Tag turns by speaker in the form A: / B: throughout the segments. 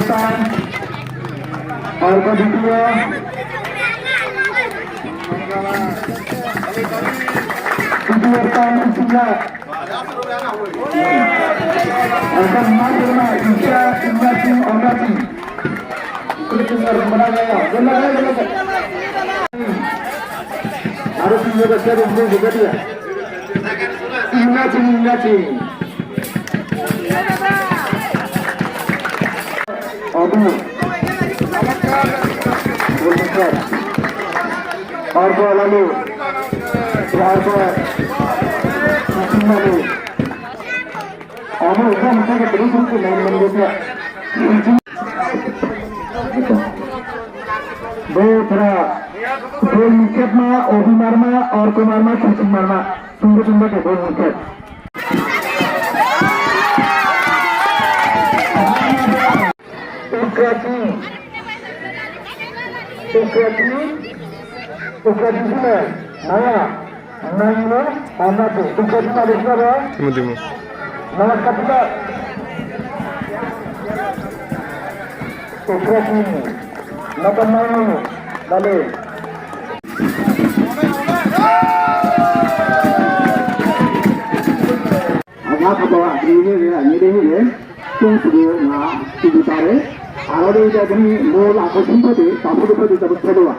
A: स्थान और द्वितीय स्थान जिला harus menyelesaikan ini juga dia. Ingaci. Aduh. Arba lalu. Arba. Lalu. Aduh, kan kita terus main mendesak. दो wicket में ओबी मार्मा और कुमार में सचिन मार्मा तुंगे के 2 wicket Lalu agak ke bawah ini tung sudah nggak tujuh tare ada jadi mall aku sempat deh kamu dapat dapat kedua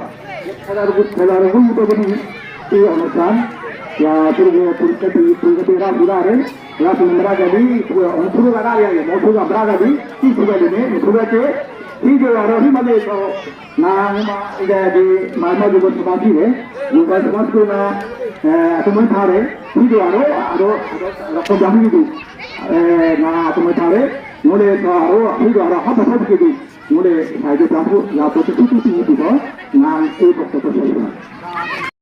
A: kalau itu ini অনুষ্ঠান ya purgati ramudare ya sementara jadi unsur ada ya mau berada di sudah ini sudah ke ini orang ini mana itu nah jadi mana juga sebagi deh juga sebagi na teman thare ini ada pembahasan itu nah teman thare mulai itu ada apa gitu mulai saya jadi aku ya betul itu nah itu